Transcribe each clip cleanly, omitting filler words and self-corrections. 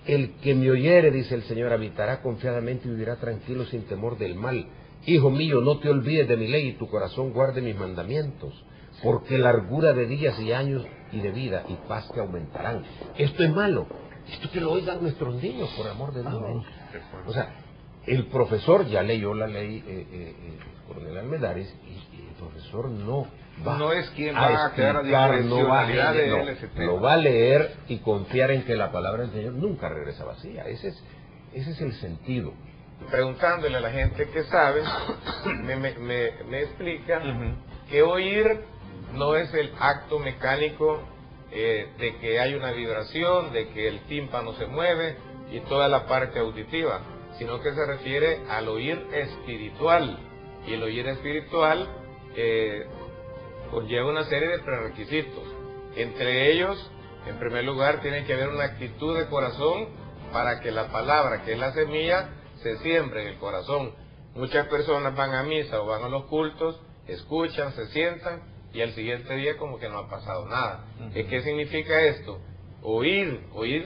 El que me oyere, dice el Señor, habitará confiadamente y vivirá tranquilo sin temor del mal. Hijo mío, no te olvides de mi ley y tu corazón guarde mis mandamientos, porque largura de días y años y de vida y paz te aumentarán. Esto es malo. Esto que lo oigan nuestros niños, por amor de Dios. O sea, el profesor ya leyó la ley, Coronel Almendares, y el profesor no es quien va a quedar a discrecionalidad de él ese tema. Lo va a leer y confiar en que la palabra del Señor nunca regresa vacía. Ese es el sentido. Preguntándole a la gente que sabe, me explica que oír no es el acto mecánico de que hay una vibración, de que el tímpano se mueve y toda la parte auditiva, sino que se refiere al oír espiritual. Y el oír espiritual conlleva una serie de prerequisitos. Entre ellos, en primer lugar, tiene que haber una actitud de corazón para que la palabra, que es la semilla, se siembre en el corazón. Muchas personas van a misa o van a los cultos, escuchan, se sientan y al siguiente día como que no ha pasado nada. ¿Qué significa esto? Oír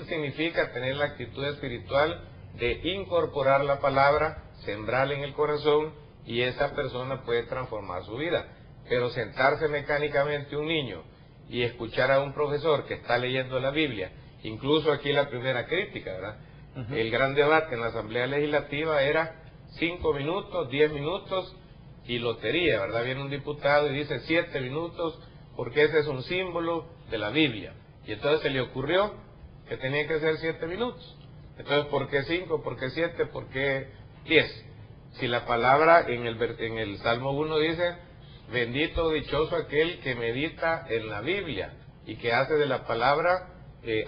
significa tener la actitud espiritual de incorporar la palabra, sembrarla en el corazón y esa persona puede transformar su vida. Pero sentarse mecánicamente un niño y escuchar a un profesor que está leyendo la Biblia, incluso aquí la primera crítica, ¿verdad? El gran debate en la Asamblea Legislativa era 5 minutos, 10 minutos y lotería, ¿verdad? Viene un diputado y dice 7 minutos porque ese es un símbolo de la Biblia. Y entonces se le ocurrió que tenía que ser 7 minutos. Entonces, ¿por qué 5? ¿Por qué 7? ¿Por qué 10? Si la palabra en el Salmo 1 dice, bendito, dichoso aquel que medita en la Biblia y que hace de la palabra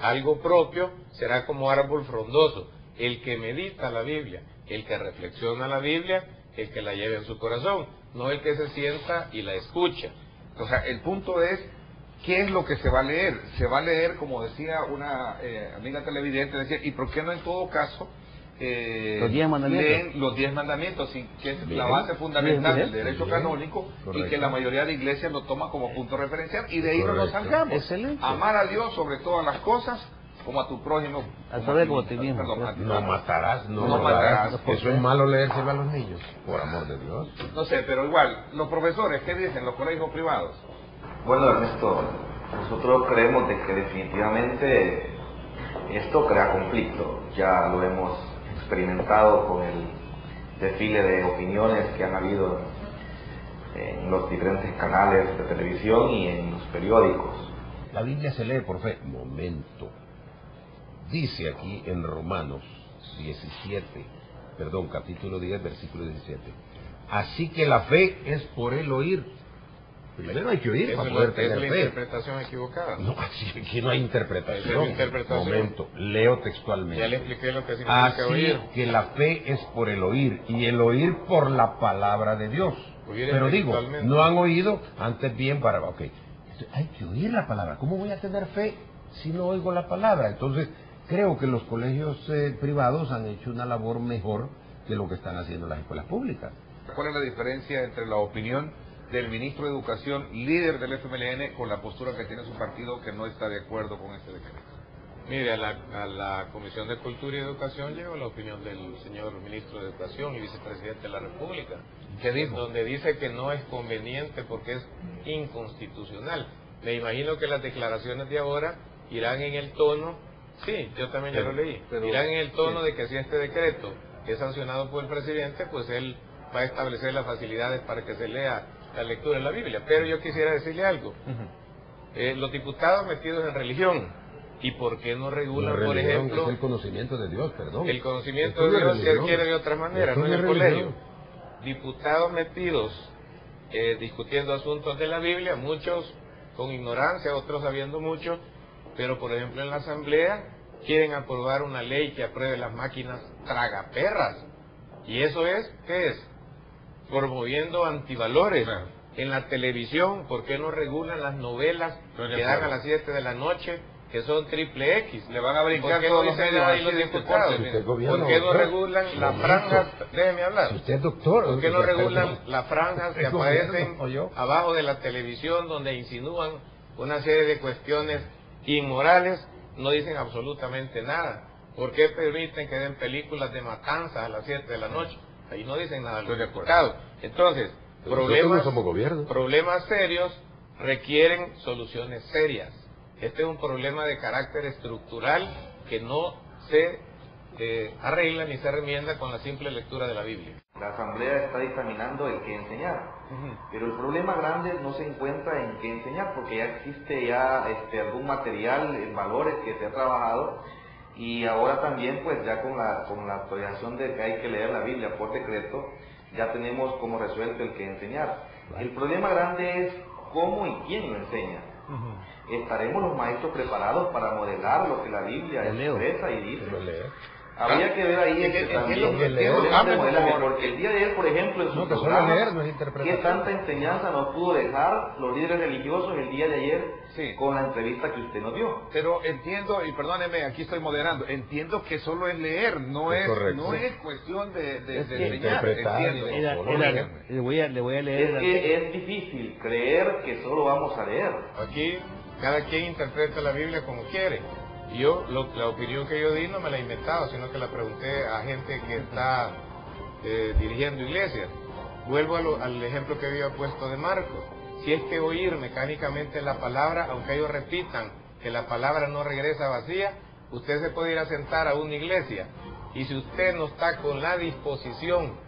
algo propio, será como árbol frondoso. El que medita la Biblia, el que reflexiona la Biblia, el que la lleva en su corazón, no el que se sienta y la escucha. O sea, el punto es, ¿qué es lo que se va a leer? Se va a leer, como decía una amiga televidente, decía, ¿y por qué no en todo caso los 10 mandamientos? leen los 10 mandamientos, que es la base fundamental del derecho canónico, y que la mayoría de iglesias lo toma como punto referencial, y de ahí no nos salgamos. Excelente. Amar a Dios sobre todas las cosas, como a tu prójimo. Como a ti mismo. No matarás, no matarás. Eso es malo leérselo a los niños, por amor de Dios. No sé, pero igual, los profesores, ¿qué dicen los colegios privados? Bueno, Ernesto, nosotros creemos de que definitivamente esto crea conflicto. Ya lo hemos experimentado con el desfile de opiniones que han habido en los diferentes canales de televisión y en los periódicos. La Biblia se lee por fe. Momento. Dice aquí en Romanos 17, capítulo 10, versículo 17. Así que la fe es por el oír. Primero hay que oír para poder tener fe. Es la interpretación equivocada. No, aquí no hay interpretación. Es la interpretación. Momento, leo textualmente. Ya le expliqué lo que significa oír. Así que la fe es por el oír, y el oír por la palabra de Dios. Pero digo, no han oído, antes bien para... Ok, hay que oír la palabra. ¿Cómo voy a tener fe si no oigo la palabra? Entonces, creo que los colegios privados han hecho una labor mejor que lo que están haciendo las escuelas públicas. ¿Cuál es la diferencia entre la opinión del ministro de Educación, líder del FMLN, con la postura que tiene su partido, que no está de acuerdo con este decreto? Mire, a la Comisión de Cultura y Educación llegó la opinión del señor ministro de Educación y vicepresidente de la República. ¿Qué dijo? Donde dice que no es conveniente porque es inconstitucional. Me imagino que las declaraciones de ahora irán en el tono, sí, yo también ya lo leí, irán en el tono de que si este decreto es sancionado por el presidente, pues él va a establecer las facilidades para que se lea la lectura de la Biblia. Pero yo quisiera decirle algo. Los diputados metidos en religión, ¿y por qué no regulan, por ejemplo? Es el conocimiento de Dios, perdón. El conocimiento de Dios se adquiere de otra manera, no en el colegio. Diputados metidos discutiendo asuntos de la Biblia, muchos con ignorancia, otros sabiendo mucho, pero por ejemplo en la Asamblea quieren aprobar una ley que apruebe las máquinas tragaperras. ¿Y eso es? ¿Qué es? Promoviendo antivalores. En la televisión, ¿por qué no regulan las novelas que dan a las 7 de la noche, que son triple X? Le van a brincar todos los medios ahí los diputados. ¿Por qué no regulan las franjas? Déjeme hablar. Si usted es doctor. ¿Por qué no regulan las franjas que aparecen abajo de la televisión, donde insinúan una serie de cuestiones inmorales? No dicen absolutamente nada. ¿Por qué permiten que den películas de matanzas a las 7 de la noche? Ahí no dicen nada de los diputados. Entonces, problemas serios requieren soluciones serias. Este es un problema de carácter estructural que no se arregla ni se remienda con la simple lectura de la Biblia. La Asamblea está dictaminando el qué enseñar, pero el problema grande no se encuentra en qué enseñar, porque ya existe algún material en valores que se ha trabajado, y ahora también pues ya con la actualización de que hay que leer la Biblia por decreto, ya tenemos como resuelto el qué enseñar. El problema grande es cómo y quién lo enseña. ¿Estaremos los maestros preparados para modelar lo que la Biblia expresa y dice? Habría que ver ahí también porque el día de ayer, por ejemplo, en su programa, ¿qué tanta enseñanza nos pudo dejar los líderes religiosos el día de ayer con la entrevista que usted nos dio? Pero entiendo, y perdóneme, aquí estoy moderando, entiendo que solo es leer, no es cuestión de enseñar. Le voy a leer. Es que es difícil creer que solo vamos a leer. Aquí cada quien interpreta la Biblia como quiere. Yo, la opinión que yo di no me la he inventado, sino que la pregunté a gente que está dirigiendo iglesias. Vuelvo al ejemplo que había puesto de Marcos. Si es que oír mecánicamente la palabra, aunque ellos repitan que la palabra no regresa vacía, usted se puede ir a sentar a una iglesia, y si usted no está con la disposición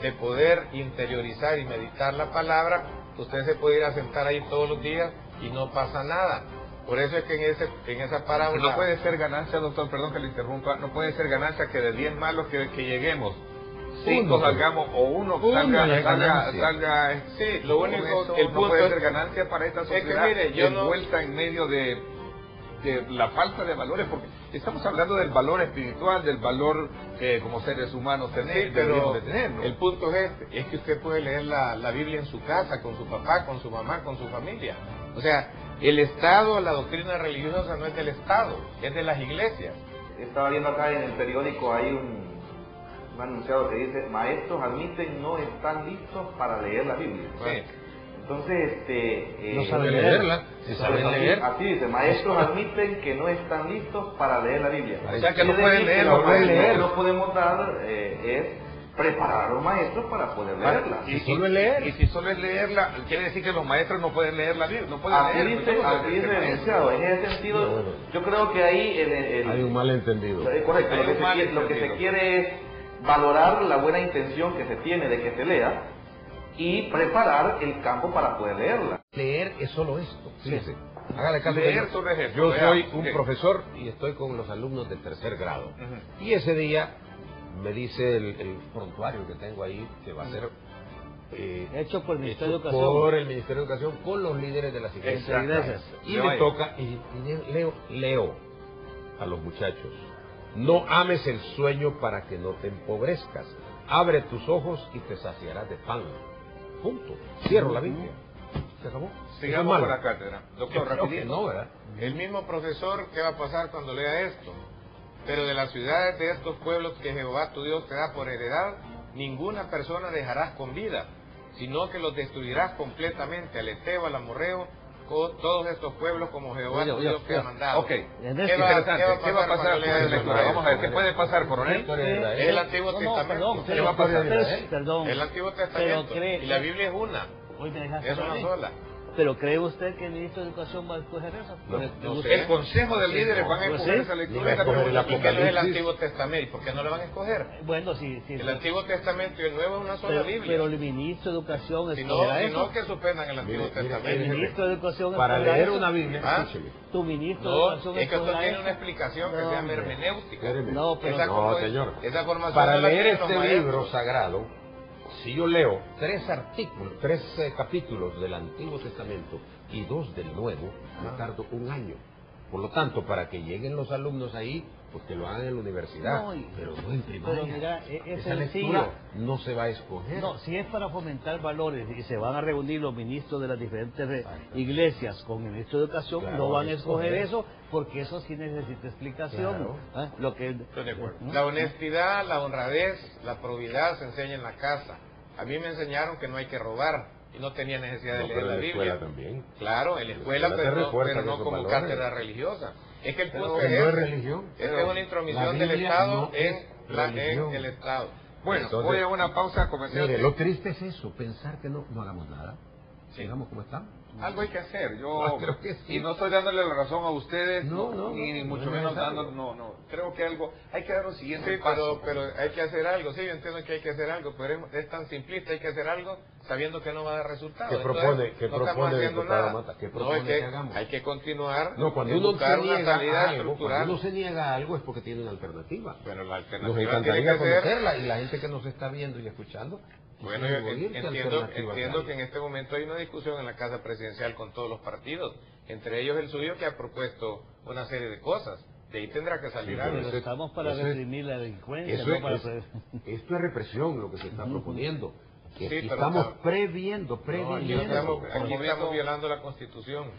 de poder interiorizar y meditar la palabra, usted se puede ir a sentar ahí todos los días y no pasa nada. Por eso es que en esa parábola... No puede ser ganancia, doctor, perdón que le interrumpa, no puede ser ganancia que de 10 malos que lleguemos, 5 salgamos o uno salga... Sí, lo único, el punto no puede ser ganancia para esta sociedad es que, mire, envuelta en medio de la falta de valores, porque estamos hablando del valor espiritual, del valor que como seres humanos deberíamos de tener, ¿no? El punto es que usted puede leer la Biblia en su casa, con su papá, con su mamá, con su familia. O sea, el Estado, la doctrina religiosa no es del Estado, es de las iglesias. Estaba viendo acá en el periódico, hay un anunciado que dice: maestros admiten no están listos para leer la Biblia. Sí. Entonces, no saben leerla, si saben leer. Así dice: maestros admiten que no están listos para leer la Biblia. O sea que no pueden leerla. Lo que no podemos dar es preparar a los maestros para poder leerla. Y si solo es leerla, quiere decir que los maestros no pueden leer la Biblia, no pueden leer. Así dice el enunciado. En ese sentido, yo creo que ahí hay un malentendido. Correcto, lo que se quiere es valorar la buena intención que se tiene de que se lea y preparar el campo para poder leerla. Leer es solo esto. Fíjese. Hágale caso. Leer solo es esto. Yo soy un profesor y estoy con los alumnos del 3er grado. Y ese día me dice el prontuario que tengo ahí, que va a ser hecho por el Ministerio de Educación. Por el Ministerio de Educación, con los líderes de las iglesias. Y me toca, y leo a los muchachos: no ames el sueño para que no te empobrezcas. Abre tus ojos y te saciarás de pan. Punto. Cierro la Biblia. Se acabó. Sigamos con la cátedra. Doctor, rapidito. No, ¿verdad? El mismo profesor, ¿qué va a pasar cuando lea esto? Pero de las ciudades de estos pueblos que Jehová tu Dios te da por heredad, ninguna persona dejarás con vida, sino que los destruirás completamente, al Eteo, al Amorreo, todos estos pueblos como Jehová tu Dios te ha mandado. Ok, interesante. ¿Qué va a pasar con la lectura? Vamos a ver, ¿qué puede pasar, coronel? Es el Antiguo Testamento. ¿Qué va a pasar? Perdón. El Antiguo Testamento. Y la Biblia es una. Es una sola. ¿Pero cree usted que el ministro de Educación va a escoger eso? No sé. El Consejo de Líderes van a escoger esa lectura. ¿Y qué no es el Antiguo Testamento? ¿Por qué no le van a escoger? Bueno, sí. El Antiguo Testamento y el Nuevo es una sola Biblia. Pero el ministro de Educación escogerá eso. No, que suspendan el Antiguo Testamento. El ministro de Educación para leer una Biblia, escúcheme. Tu ministro de Educación es que esto tiene una explicación que se llama hermenéutica. No, señor. Esa formación para leer este libro sagrado, si yo leo 3 capítulos del Antiguo Testamento y 2 del Nuevo, me tardo 1 año. Por lo tanto, para que lleguen los alumnos ahí, pues que lo hagan en la universidad, pero no en primaria. Pero mira, esa lectura no se va a escoger. No, si es para fomentar valores y se van a reunir los ministros de las diferentes iglesias con el ministro de Educación, claro, no van a escoger eso, porque eso sí necesita explicación. Claro. Estoy de acuerdo. La honestidad, la honradez, la probidad se enseña en la casa. A mí me enseñaron que no hay que robar y no tenía necesidad de leer la Biblia. También. Claro, en la escuela, pero no como cátedra religiosa. Es que el Pero punto que es, no es religión. esta es una intromisión La del Biblia Estado no es en religión. el Estado. Bueno, Entonces, voy a una pausa comercial. Mire, lo triste es eso, pensar que no hagamos nada. Sí. Sigamos como estamos. Algo hay que hacer. Yo Creo que sí. y no estoy dándole la razón a ustedes, No, ni no mucho es menos necesario. dando, no. Creo que algo hay que dar un siguiente Sí, paso. pero hay que hacer algo, sí, yo entiendo que hay que hacer algo, pero es tan simplista, hay que hacer algo sabiendo que no va a dar resultados. ¿Qué propone, no estamos haciendo diputado nada. Mata? ¿Qué No, propone que hagamos? hay que continuar, No, cuando uno buscar se una niega salida a algo, estructural. cuando uno se niega a algo es porque tiene una alternativa. Bueno, la Nos alternativa tiene que encantaría ser... conocerla y la gente que nos está viendo y escuchando. Bueno, quisiera yo oír qué entiendo alternativas hay. que en este momento hay una discusión en la Casa Presidencial con todos los partidos, entre ellos el suyo que ha propuesto una serie de cosas. De ahí tendrá que salir Sí, algo. Pero estamos para eso es- reprimir la delincuencia, Eso no es, para... esto es represión lo que se está proponiendo. Que Sí, aquí pero estamos está- previendo. No, aquí no estamos violando la Constitución.